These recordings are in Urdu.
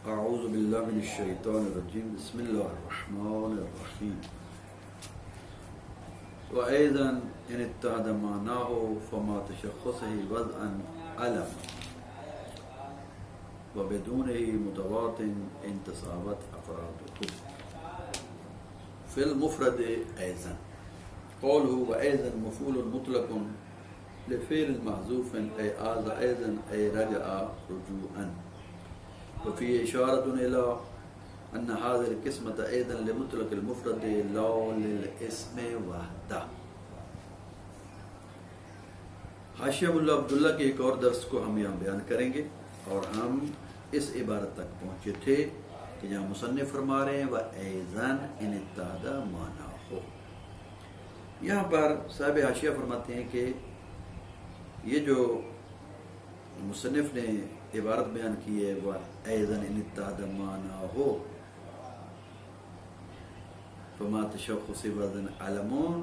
أعوذ بالله من الشيطان الرجيم بسم الله الرحمن الرحيم وأيضا إن اتحد معناه فما تشخصه وضعا علم وبدونه متوات إن تساوت أفراده في المفرد أيضا قوله وأيضا مفعول مطلق لفعل محذوف أي آذ أيضا أي رجع رجوعا وفي إشارة إلى أن هذه القسمة أيضا لمطلق المفرد لا للاسم وحده. حاشیہ ملا عبداللہ کے ایک اور درس کو ہم یہاں بیان کریں گے اور ہم اس عبارت تک پہنچے تھے کہ جہاں مصنف فرما رہے ہیں وَأَيْضًا إِنِ اتَّحَدَ مَعْنَاهُ. یہاں پر صاحب حاشیہ فرماتے ہیں کہ یہ جو مصنف نے عبارت بیان کی ہے وَأَيْضًا إِنِ اتَّحَدَ مَعْنَاهُ فَمَا تَشَخُّصِ وَضْعًا عَلَمٌ.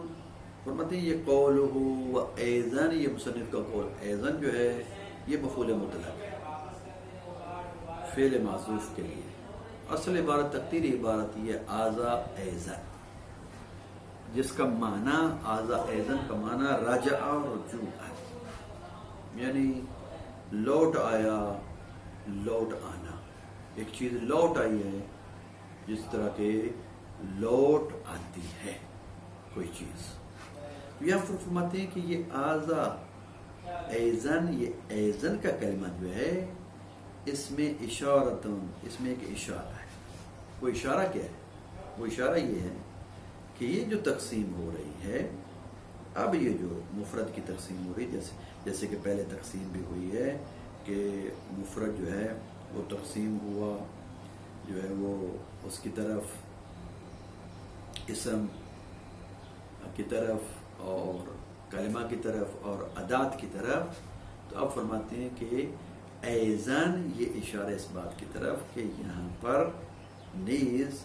فرماتے ہیں یہ قولہ وَأَيْضًا، یہ مصنف کا قول ایضاً جو ہے یہ مفعول مطلق ہے فعل معذوف کے لیے. اصل عبارت تقدیری عبارت یہ آذا ایضاً، جس کا معنی آذا ایضاً کا معنی راجع رجوعا، یعنی لوٹ آیا، لوٹ آنا. ایک چیز لوٹ آئی ہے جس طرح کے لوٹ آتی ہے کوئی چیز. یہاں فرماتے ہیں کہ یہ آذا ایضاً، یہ ایضاً کا کلمہ جو ہے اس میں اشارتن، اس میں ایک اشارہ ہے. وہ اشارہ کیا ہے؟ وہ اشارہ یہ ہے کہ یہ جو تقسیم ہو رہی ہے، اب یہ جو مفرد کی تقسیم ہو رہی ہے، جیسے کہ پہلے تقسیم بھی ہوئی ہے کہ مفرد جو ہے وہ تقسیم ہوا جو ہے وہ اس کی طرف اسم کی طرف اور کلمہ کی طرف اور ادات کی طرف. تو اب فرماتے ہیں کہ ایضاً یہ اشارہ اس بات کی طرف کہ یہاں پر نیز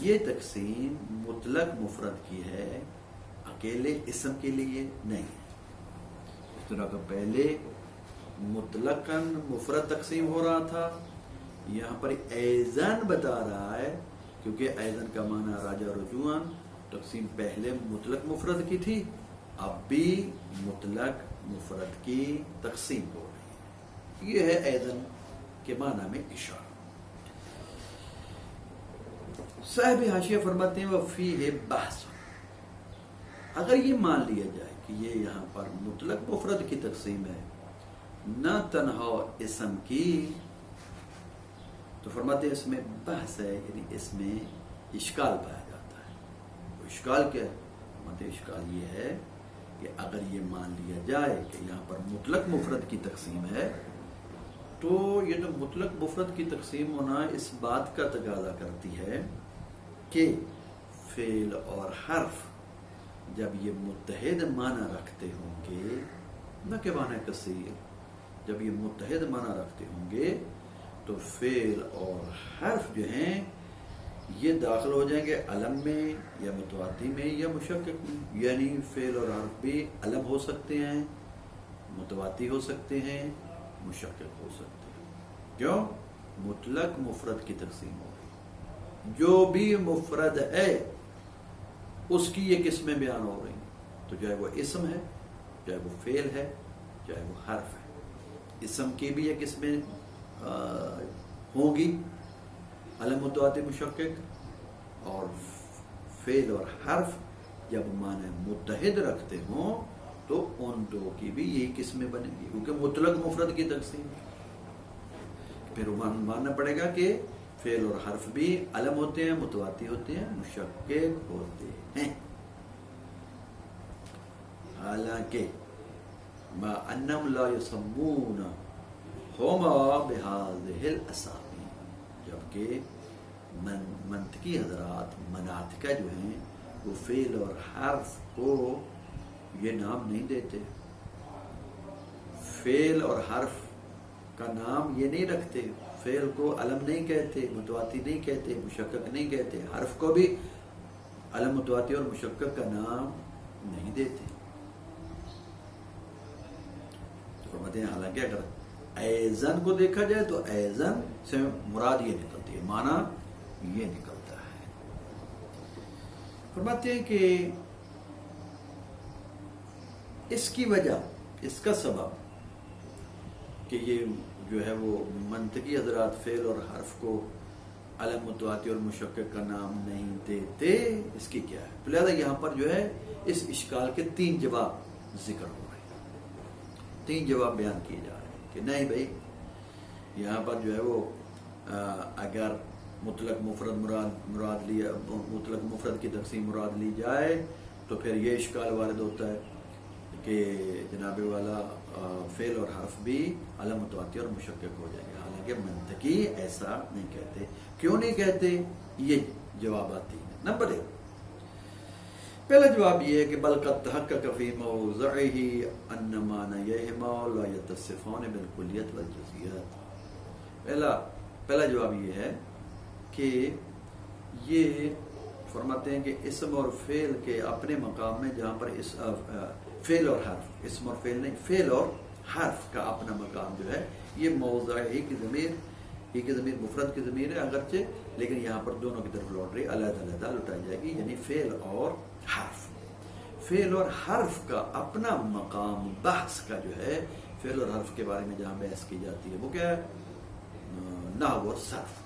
یہ تقسیم مطلق مفرد کی ہے، اکیلے اسم کے لیے نہیں. اس طرح کا پہلے مطلقاً مفرد تقسیم ہو رہا تھا، یہاں پر ایضاً بتا رہا ہے کیونکہ ایضاً کا معنی راجع رجوعاً. تقسیم پہلے مطلق مفرد کی تھی، اب بھی مطلق مفرد کی تقسیم ہو رہی ہے. یہ ہے ایضاً کے معنی میں اشارہ. صاحب حاشیہ فرماتے ہیں وَفِيهِ بَحْثٌ. اگر یہ مان لیا جائے کہ یہ یہاں پر مطلق مفرد کی تقسیم ہے، نہ تنہا اسم کی، تو فرماتے ہیں اس میں بحث ہے، یعنی اس میں اشکال پایا جاتا ہے. وہ اشکال کیا ہے؟ فرماتے ہیں اشکال یہ ہے کہ اگر یہ مان لیا جائے کہ یہاں پر مطلق مفرد کی تقسیم ہے، تو یہ جو مطلق مفرد کی تقسیم ہونا اس بات کا تقاضا کرتی ہے کہ فعل اور حرف جب یہ متحد معنی رکھتے ہوں گے، نہ کہ معنی کثیر، جب یہ متحد معنی رکھتے ہوں گے تو فعل اور حرف جو ہیں یہ داخل ہو جائیں گے علم میں یا متواتی میں یا مشقق میں. یعنی فعل اور حرف بھی علم ہو سکتے ہیں، متواتی ہو سکتے ہیں، مشقق ہو سکتے ہیں. کیوں؟ مطلق مفرد کی تقسیم ہو گئی. جو بھی مفرد ہے اس کی یہ قسمیں بیان ہو رہی ہیں، تو چاہے وہ اسم ہے، چاہے وہ فعل ہے، چاہے وہ حرف ہے. اسم کی بھی یہ قسمیں ہوں گی، علم متواتی مشقق، اور فعل اور حرف جب معنی متحد رکھتے ہوں تو ان دو کی بھی یہی قسمیں بنیں گی، کیونکہ مطلق مفرد کی تقسیم. پھر ماننا پڑے گا کہ فعل اور حرف بھی علم ہوتے ہیں، متواتی ہوتے ہیں، مشقق ہوتے ہیں. حالانکہ ما انہم لا یسمون ہما بہذہ الاسامی، جبکہ منطقی حضرات مناطقہ جو ہیں وہ فعل اور حرف کو یہ نام نہیں دیتے، فعل اور حرف کا نام یہ نہیں رکھتے. فعل کو علم نہیں کہتے، متواتی نہیں کہتے، مشقق نہیں کہتے، حرف کو بھی علم متواتی اور مشقق کا نام نہیں دیتے. تو فرماتے ہیں حالانکہ اگر ایزن کو دیکھا جائے تو ایزن سے مراد یہ نکلتی ہے، معنی یہ نکلتا ہے۔ فرماتے ہیں کہ اس کی وجہ، اس کا سبب کہ یہ جو ہے وہ منطقی حضرات فعل اور حرف کو علم متواتی اور مشکک کا نام نہیں دیتے، اس کی کیا ہے؟ تو لہذا یہاں پر جو ہے اس اشکال کے 3 جواب ذکر ہو رہے ہیں، 3 جواب بیان کیے جا رہے ہیں کہ نہیں بھائی، یہاں پر جو ہے وہ اگر مطلق مفرد مراد لیا، مطلق مفرد کی تقسیم مراد لی جائے تو پھر یہ اشکال وارد ہوتا ہے کہ جناب والا فعل اور حرف بھی علم متواتی اور مشکک ہو جائے گا، حالانکہ منطقی ایسا نہیں کہتے۔ کیوں نہیں کہتے؟ یہ جوابات ہیں۔ نمبر 1، پہلا جواب یہ ہے کہ بل قد تحقق فی موضعہ ان معنیہما لا یتصفان بالکلیت والجزئیات۔ پہلا جواب یہ ہے کہ یہ فرماتے ہیں کہ اسم اور فعل کے اپنے مقام میں، جہاں پر فعل اور حرف، اسم اور فعل نہیں، فعل اور حرف کا اپنا مقام جو ہے، یہ موضع ہی کی ضمیر مفرد کی ضمیر ہے اگرچہ، لیکن یہاں پر دونوں کی طرف لوٹ رہی، علیحدہ لٹائی جائے گی، یعنی فعل اور حرف۔ فعل اور حرف کا اپنا مقام بحث کا جو ہے، فعل اور حرف کے بارے میں جہاں بحث کی جاتی ہے وہ کیا ہے؟ نحو اور صرف۔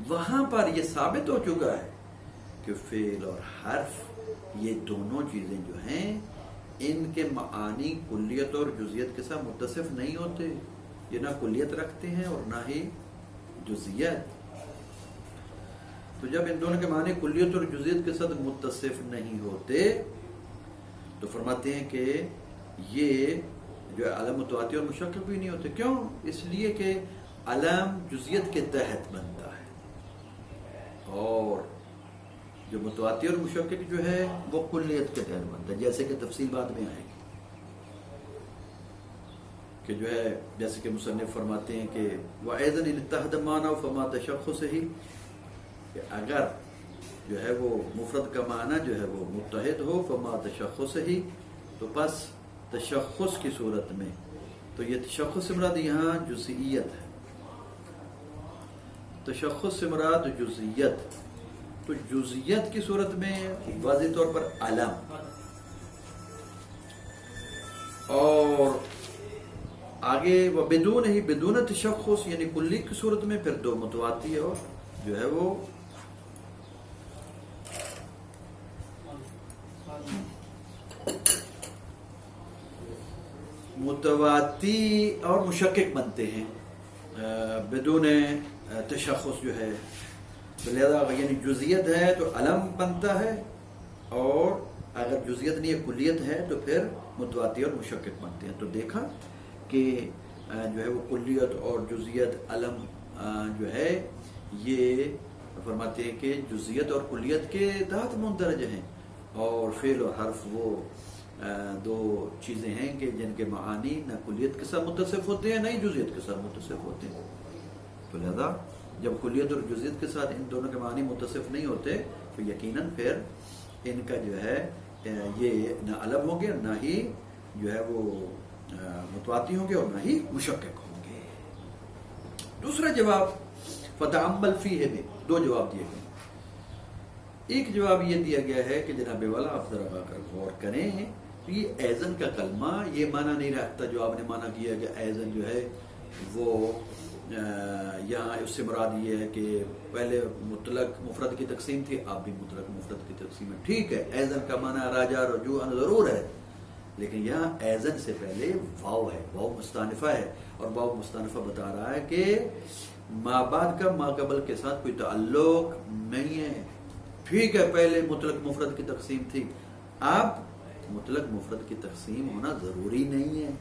وہاں پر یہ ثابت ہو چکا ہے کہ فعل اور حرف یہ دونوں چیزیں جو ہیں، ان کے معانی کلیت اور جزئیت کے ساتھ متصف نہیں ہوتے، یہ نہ کلیت رکھتے ہیں اور نہ ہی جزئیت۔ تو جب ان دونوں کے معنی کلیت اور جزئیت کے ساتھ متصف نہیں ہوتے تو فرماتے ہیں کہ یہ جو ہے علم متواتی اور مشکک بھی نہیں ہوتے۔ کیوں؟ اس لیے کہ علم جزئیت کے تحت بنتا ہے اور جو متواتی اور مشکک جو ہے وہ کلیت کے تحت بنتا ہے، جیسے کہ تفصیل بعد میں آئے گی کہ جو ہے جیسے کہ مصنف فرماتے ہیں کہ وَأَيْضًا إِنِ اتَّحَدَ مَعْنَاهُ فَمَا تَشَخُّصِهِ، کہ اگر جو ہے وہ مفرد کا معنی جو ہے وہ متحد ہو، فَمَا تَشَخُّصِهِ، تو پس تشخص کی صورت میں، تو یہ تشخص سے مراد یہاں جزئیت ہے، تشخص سے مراد جزئیت، تو جزئیت کی صورت میں واضح طور پر علم، اور آگے وہ بدون ہی بدون تشخص یعنی کلی کی صورت میں پھر 2 متواتی اور جو ہے وہ متواتی اور مشکک بنتے ہیں بدون تشخص جو ہے، لہذا یعنی جزئیت ہے تو علم بنتا ہے، اور اگر جزئیت نہیں ہے کلیت ہے تو پھر متواتی اور مشکک بنتے ہیں۔ تو دیکھا کہ جو ہے وہ کلیت اور جزئیت علم جو ہے یہ فرماتے ہیں کہ جزئیت اور کلیت کے تحت مندرج ہیں، اور فعل اور حرف وہ 2 چیزیں ہیں کہ جن کے معانی نہ کلیت کے ساتھ متصف ہوتے ہیں نہ ہی جزئیت کے ساتھ متصف ہوتے ہیں۔ تو لہذا جب کلیت اور جزئیت کے ساتھ ان دونوں کے معنی متصف نہیں ہوتے تو یقیناً پھر ان کا جو ہے یہ نہ علم ہوں گے نہ ہی جو ہے وہ متواتی ہوں گے اور نہ ہی مشکک ہوں گے۔ دوسرا جواب فتعمل فیہ میں 2 جواب دیے گئے۔ ایک جواب یہ دیا گیا ہے کہ جناب والا آپ ذرا کر غور کریں، یہ ایزن کا کلمہ یہ معنی نہیں رکھتا جو آپ نے معنی کیا کہ ایزن جو ہے وہ یہاں اس سے مراد یہ ہے کہ پہلے مطلق مفرد کی تقسیم تھی، آپ بھی مطلق مفرد کی تقسیم ہے، ٹھیک ہے، ایزن کا معنی راجع رجوعاً ضرور ہے، لیکن یہاں ایزن سے پہلے واو ہے، واو مستانفہ ہے، اور واو مستانفہ بتا رہا ہے کہ ما بعد کا ما قبل کے ساتھ کوئی تعلق نہیں ہے۔ ٹھیک ہے، پہلے مطلق مفرد کی تقسیم تھی، اب مطلق مفرد کی تقسیم ہونا ضروری نہیں ہے،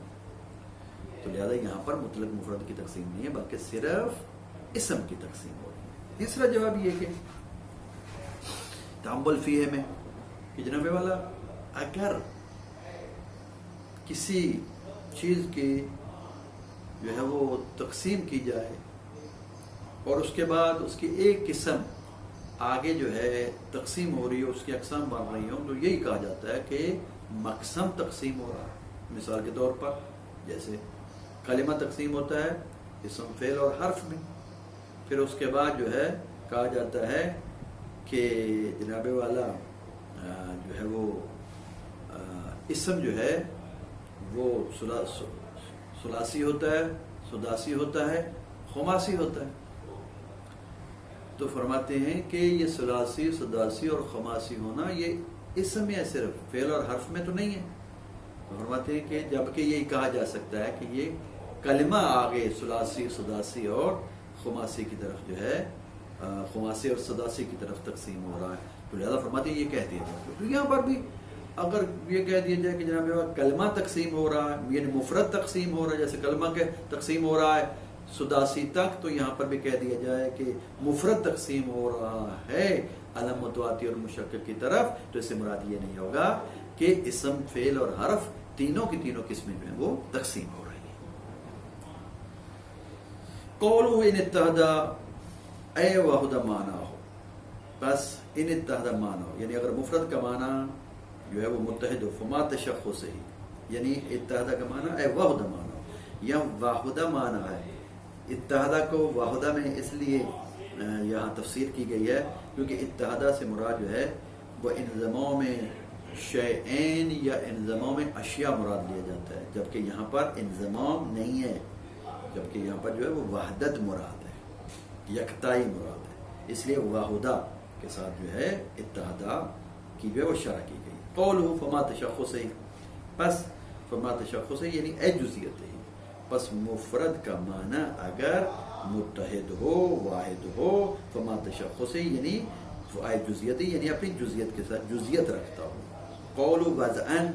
تو لہذا یہاں پر مطلق مفرد کی تقسیم نہیں ہے بلکہ صرف اسم کی تقسیم ہو رہی ہے۔ تیسرا جواب یہ کہ تعمل فیہ میں کہ جناب والا اگر کسی چیز کی جو ہے وہ تقسیم کی جائے اور اس کے بعد اس کی ایک قسم آگے جو ہے تقسیم ہو رہی ہے، اس کی اقسام بن رہی ہوں، تو یہی کہا جاتا ہے کہ مقسم تقسیم ہو رہا ہے۔ مثال کے طور پر جیسے کلمہ تقسیم ہوتا ہے اسم فعل اور حرف میں. پھر اس کے بعد جو ہے کہا جاتا ہے کہ جناب والا جو ہے وہ اسم جو ہے وہ ثلاثی ہوتا ہے، سداسی ہوتا ہے، خماسی ہوتا ہے. تو فرماتے ہیں کہ یہ ثلاثی، سداسی اور خماسی ہونا یہ اسم ہے، صرف فعل اور حرف میں تو نہیں ہے. تو فرماتے ہیں کہ جبکہ یہ کہا جا سکتا ہے کہ یہ کلمہ آگے ثلاثی، سداسی اور خماسی کی طرف جو ہے خماسی اور سداسی کی طرف تقسیم ہو رہا ہے. تو لہذا فرماتے ہیں یہ کہہ دیا جائے. تو یہاں پر بھی اگر یہ کہہ دیا جائے کہ جناب کلمہ تقسیم ہو رہا ہے، یعنی مفرد تقسیم ہو رہا ہے، جیسے کلمہ کے تقسیم ہو رہا ہے سداسی تک، تو یہاں پر بھی کہہ دیا جائے کہ مفرد تقسیم ہو رہا ہے علم متواتی اور مشکک کی طرف. تو اس سے مراد یہ نہیں ہوگا کہ اسم، فعل اور حرف تینوں کی تینوں قسمیں جو ہیں وہ تقسیم ہو رہی ہیں. قولہ ان اتحدہ اے واحدہ معنی ہو، بس ان اتحدہ معنی ہو، یعنی اگر مفرد کا معنی جو ہے وہ متحد ہو، فما تشخص ہی، یعنی اتحدہ کا معنی اے واحدہ معنی ہو، یا واحدہ معنی ہے. اتحدہ کو واحدہ میں اس لیے یہاں تفسیر کی گئی ہے کیونکہ اتحدہ سے مراد جو ہے وہ انضمام میں شیئین یا انضمام میں اشیاء مراد لیا جاتا ہے، جبکہ یہاں پر انضمام نہیں ہے، جبکہ یہاں پر جو ہے وہ وحدت مراد ہے، یکتائی مراد ہے. اس لیے واحدہ کے ساتھ جو ہے اتحدہ کی جو ہے وہ شرح کی گئی. قولہ فما تشخص ہی، پس فما تشخص ہی یعنی اے جزیت ہی، پس مفرد کا معنی اگر متحد ہو، واحد ہو، فما تشخص ہی یعنی اے جزیت ہی یعنی اپنی جزیت کے ساتھ جزیت رکھتا ہو. قول وضعن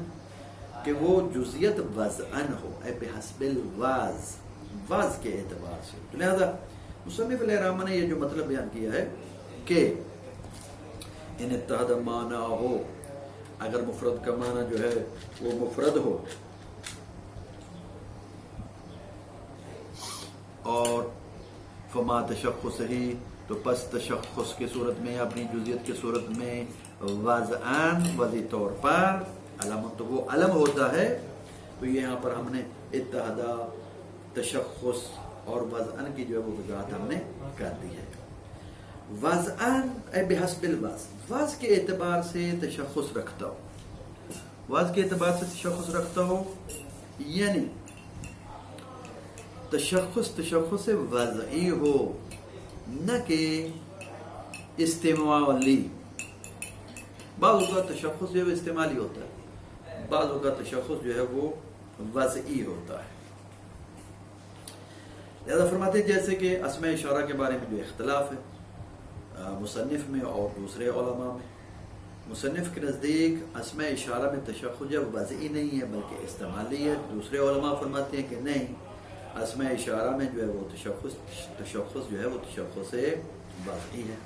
کہ وہ جزیت وضعن ہو، اے بحسب الواز، واز کے اعتبار سے. لہذا مصنف علیہ الرحمہ نے یہ جو مطلب بیان کیا ہے کہ ان اتحاد معنی ہو، اگر مفرد کا معنی جو ہے وہ مفرد ہو اور فما تشخص ہی، تو پس تشخص کی صورت میں اپنی جزیت کی صورت میں وضعان وضعی طور پر علامت تو وہ علم ہوتا ہے. تو یہاں پر ہم نے اتحادہ، تشخص اور وضعان کی جو ہے وہ وضاحت ہم نے کر دی ہے. وضعان اے بحسب الواز، واز کے اعتبار سے تشخص رکھتا ہو، واز کے اعتبار سے تشخص رکھتا ہو، یعنی تشخص وضعی ہو، نہ کہ استعمالی. بعض اوقات تشخص جو ہے وہ استعمالی ہوتا ہے، بعض اوقات تشخص جو ہے وہ وضعی ہوتا ہے. لہذا فرماتے ہیں جیسے کہ اسماء اشارہ کے بارے میں جو اختلاف ہے مصنف میں اور دوسرے علماء میں. مصنف کے نزدیک اسماء اشارہ میں تشخص جو وضعی نہیں ہے بلکہ استعمالی ہے. دوسرے علماء فرماتے ہیں کہ نہیں، اسماء اشارہ میں جو ہے وہ تشخص جو ہے وہ تشخص وضعی ہے.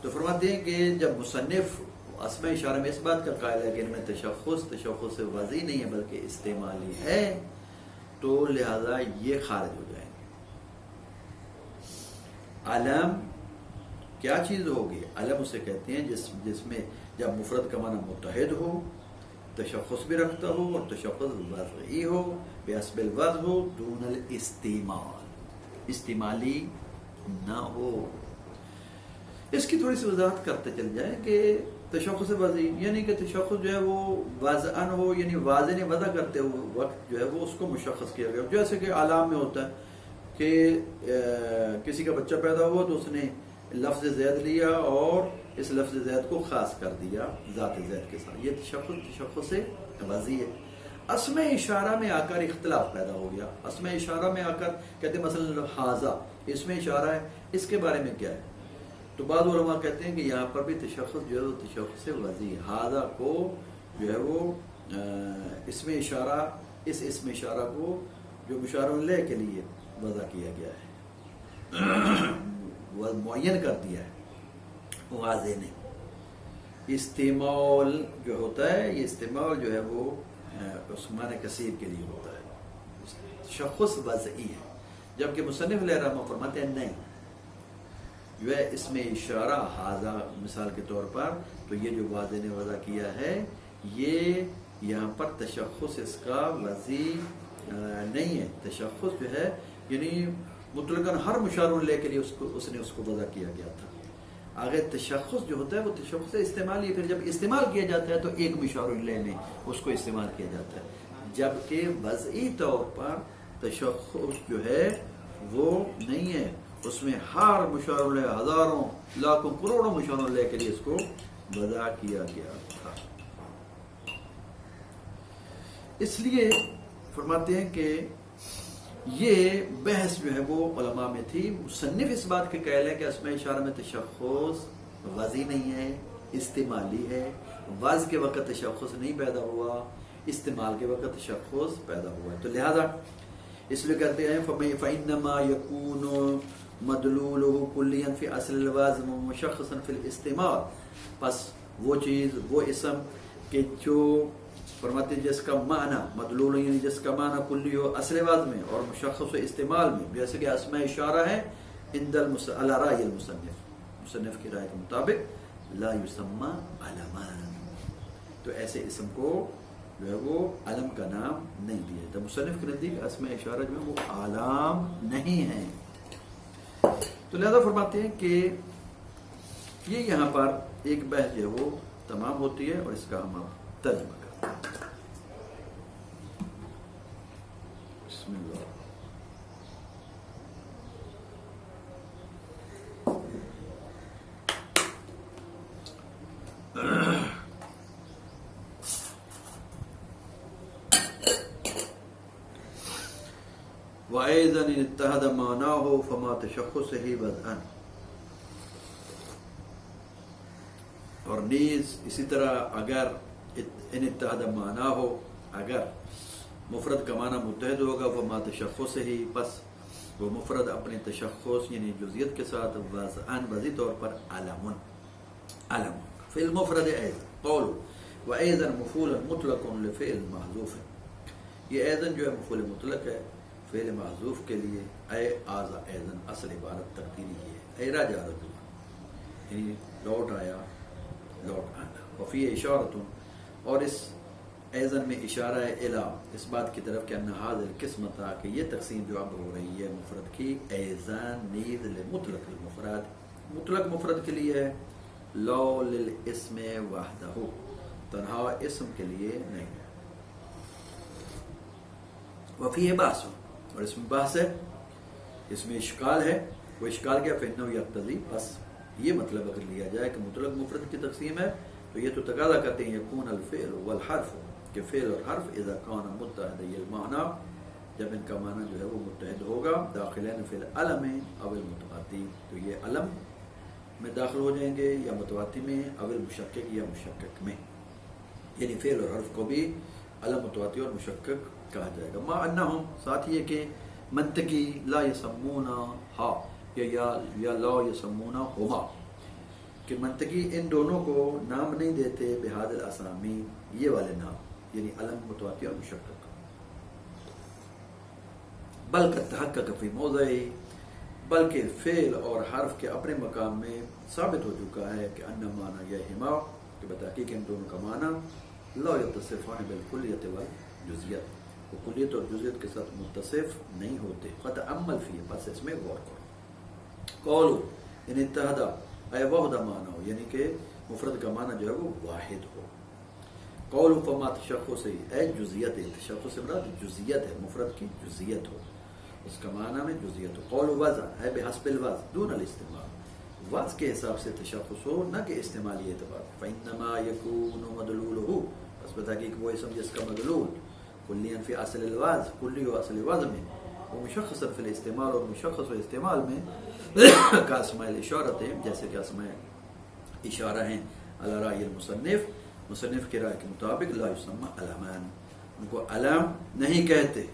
تو فرماتے ہیں کہ جب مصنف اسماء اشارہ میں اس بات کا قائل ہے کہ ان میں تشخص وضعی نہیں ہے بلکہ استعمالی ہے، تو لہذا یہ خارج ہو جائیں گے. علم کیا چیز ہوگی؟ علم اسے کہتے ہیں جس میں جب مفرد کا معنی متحد ہو، تشخص بھی رکھتا ہو اور تشخص وضعی ہو، بحسب الوضع ہو، دون الاستعمال، استعمالی نہ ہو. اس کی تھوڑی سی وضاحت کرتے چل جائیں کہ تشخص وضعی یعنی کہ تشخص جو ہے وہ وضعن ہو، یعنی واضح وضع کرتے ہوئے وقت جو ہے وہ اس کو مشخص کیا گیا. جیسے کہ علام میں ہوتا ہے کہ کسی کا بچہ پیدا ہوا تو اس نے لفظ زید لیا اور اس لفظ زید کو خاص کر دیا ذات زید کے ساتھ، یہ تشخص وضعی ہے. اسماء اشارہ میں آ کر اختلاف پیدا ہو گیا. اسماء اشارہ میں آ کر کہتے ہیں مثلا حاذا اس میں اشارہ ہے، اس کے بارے میں کیا ہے؟ تو بعض علماء کہتے ہیں کہ یہاں پر بھی تشخص جو ہے وہ تشخص وضعی. حاذا کو جو ہے وہ اسم اشارہ، اس اسم اشارہ کو جو مشار الیہ کے لیے وضع کیا گیا ہے، معین کر دیا ہے واضح نے. استعمال جو ہوتا ہے، یہ استعمال جو ہے وہ اس معنی کثیر کے لیے ہوتا ہے، تشخص وضعی ہے. جبکہ مصنف علیہ الرحمہ فرماتے ہیں نہیں، جو ہے اس میں اشارہ حاذا مثال کے طور پر، تو یہ جو واضح نے وضع کیا ہے یہ یہاں پر تشخص اس کا وضعی نہیں ہے. تشخص جو ہے یعنی مطلقاً ہر مشار لے کے لیے اس نے اس کو وضع کیا گیا تھا. آگے تشخص جو ہوتا ہے وہ تشخص استعمال ہی، پھر جب استعمال کیا جاتا ہے تو ایک مشار لے میں اس کو استعمال کیا جاتا ہے، جبکہ وضعی طور پر تشخص جو ہے وہ نہیں ہے، اس میں ہر مشار لے ہزاروں لاکھوں کروڑوں مشاروں لے کے لیے اس کو وضع کیا گیا تھا. اس لیے فرماتے ہیں کہ یہ بحث جو ہے وہ علماء میں تھی. مصنف اس بات کے قائل ہے کہ اسماء اشارہ میں تشخص وضعی نہیں ہے، استعمالی ہے. وضع کے وقت تشخص نہیں پیدا ہوا، استعمال کے وقت تشخص پیدا ہوا ہے. تو لہذا اس لیے کہتے ہیں فَإِنَّمَا يَكُونُ مَدْلُولُهُ كُلِّيًا فِي أَصْلِ الْوَزْنِ وَمُشَخَّصًا فِي الْإِسْتِعْمَالِ. پس وہ چیز، وہ اسم کہ جو فرماتے ہیں جس کا معنی مدلول یعنی جس کا معنی کلی ہو اصل وزن میں اور مشخص و استعمال میں، جیسے کہ اسماء اشارہ ہے علی رأی مصنف کی رائے کے مطابق لا یسمى علمان، تو ایسے اسم کو جو ہے وہ علم کا نام نہیں دیا جاتا. مصنف کے نزدیک اسماء اشارہ جو ہے وہ علام نہیں ہیں. تو لہذا فرماتے ہیں کہ یہ یہاں پر ایک بحث جو ہے وہ تمام ہوتی ہے اور اس کا ہم ترجمہ کرتے ہیں. بسم اللہ. وَأَيْضًا إِنِ اتَّحَدَ مَعْنَاهُ فَمَا تَشَخُّصِهِ وَضْعًا. اور نیز اسی طرح اگر ان اتحاد معنی ہو، اگر مفرد کا معنی متحد ہوگا فما تشخص ہی، پس وہ مفرد اپنے تشخص یعنی جزئیت کے ساتھ وضعاً وضعی طور پر علم فی المفرد ایضا قول و ایضا مفعول مطلق لفعل محذوف. یہ ایضا جو ہے مفعول مطلق ہے فعل محذوف کے لیے. اے آزا ایضا اصل عبارت تقدیری ہے اے راجع رجوع یعنی لوٹ آیا، لوٹ آنا. وفی اشارت، اور اس ایضاً میں اشارہ ہے الی اس بات کی طرف کہ ان هذه القسمۃ، کہ یہ تقسیم جو اب ہو رہی ہے مفرد کی، ایضاً نیز لمطلق المفرد، مطلق مفرد کے لیے ہے، لا للاسم وحدہ، تنہا اسم کے لیے نہیں. وفی بحث، اور اس میں بحث ہے، اس میں اشکال ہے. وہ اشکال کیا؟ فإنه یقتضی، بس یہ مطلب اگر لیا جائے کہ مطلق مفرد کی تقسیم ہے تو یہ تو تقاضا کرتے ہیں یکون الفعل والحرف، کہ فعل اور حرف اذا کان متحدی المعنی، جب ان کا معنی جو ہے وہ متحد ہوگا، داخلین فی العلم او المتعدی، تو یہ علم میں داخل ہو جائیں گے یا متعدی میں، او المشکک یا مشکک میں. یعنی فعل اور حرف کو بھی علم، متعدی اور مشکک کہا جائے گا. ما انہم، ساتھ یہ کہ منطقی لا یسمونا ہا یا لا یسمونا ہما، کہ منطقی ان دونوں کو نام نہیں دیتے بہاد الاسامی، یہ والے نام یعنی علم، متعدی اور مشکک. بلکہ تحقق فی موضعی، بلکہ فعل اور حرف کے اپنے مقام میں ثابت ہو چکا ہے کہ ان معنی یہ ہما، کہ بتحقیق ان دونوں کا معنی لا یتصفان بالکلیت والجزیت، وہ کلیت اور جزیت کے ساتھ متصف نہیں ہوتے. فتأمل فی، بس اس میں غور کرو. قولو ان اتحدہ اے وحدہ معنی ہو، یعنی کہ مفرد کا معنی جو ہے وہ واحد ہو. قولو فما تشخص، اے جزیت، تشخص سے مراد جزیت ہے، مفرد کی جزیت ہو، اس کا معنی میں جزیت ہو. قولو وضع ہے بحسب الوضع دون الاستعمال، وضع کے حساب سے تشخص ہو، نہ کہ استعمالی اعتبار. فإنما يكون مدلولہ، بس بتحقیق وہ اسم جس کا مدلول کلیاً فی اصل الوضع، کلی و اصل وضع میں، وہ مشخص فی الاستعمال، اور مشخص و استعمال میں کا اسماء الاشارت ہے، جیسے کہ اسماء اشارہ ہیں علی رأی المصنف، مصنف کی رائے کے مطابق لا یسمى علمان، ان کو علم نہیں کہتے.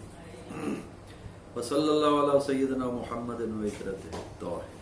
وصلی اللہ علی سیدنا محمد و عترتہ الطاہرین.